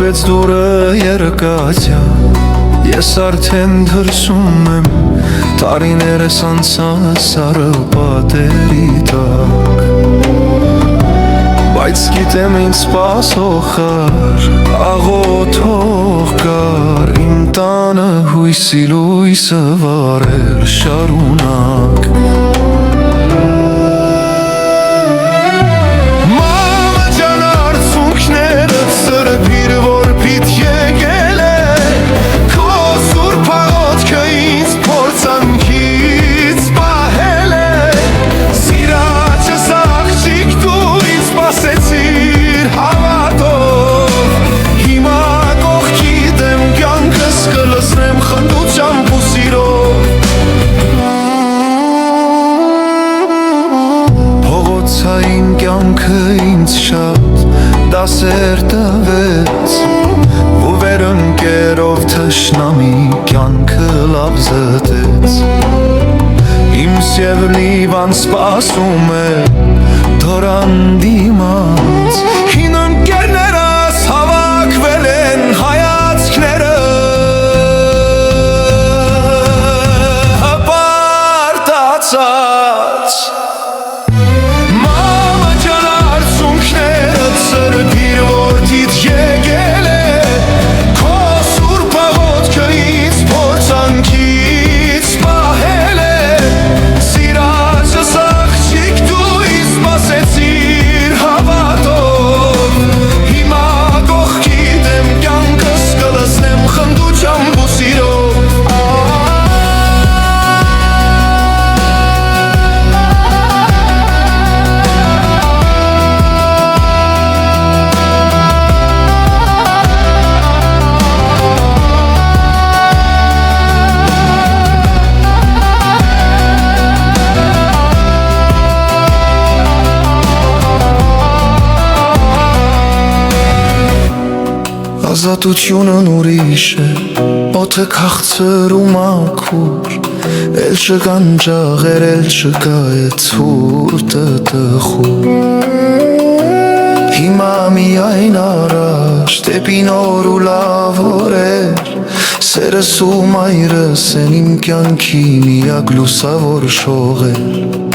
բացվեց դուրը երկաթյա, ես արդեն դրսում եմ տարիներս անցած սառը պատերի տակ, բայց գիտեմ ինձ սպասող աղոթող կար, իմ տանը հույսի լույսը վառել շարունակ։ Մամա ջան, արցունքներդ սրբիր, որ պիտ եկել է, քո սուրբ աղոթքը ինձ փորձանքից պահել է, սիրաճս աղջիկ դու ինձ սպասեցիր հավատով, հիմա կողքիդ եմ կյանքս կլսնեմ խնդությամբ ու սիրով։ Փողոցային կյանքը ինձ շատ դասեր տվեց, ու վերընկերով թշնամի կյանքը լավ զտեց, իմս և լիվան սպասում է դորան դիմաց, հին ընկերներս հավաքվել են հայացքները հպարտացած։ Մամա ջան, արցունքներդ սրբիր, որդիդ եկել է, քո սուրբ աղոթքը ինձ փորձանքից պահել է, սիրաճս աղջիկ դու ինձ սպասեցիր հավատով, հիմա կողքիդ եմ կյանքս կլսնեմ խնդուճամբ ու սիրով։ Ազատությունն ուրիշ է, օդը քաղցր ու մաքուր, էլ չկան ջաղեր, էլ չկա է ցուրտը տխուր, հիմա միայն առաջ դեպի նոր ու լավ օրեր, սերս ու մայրս են իմ կյանքի միակ լուսավոր շողեր։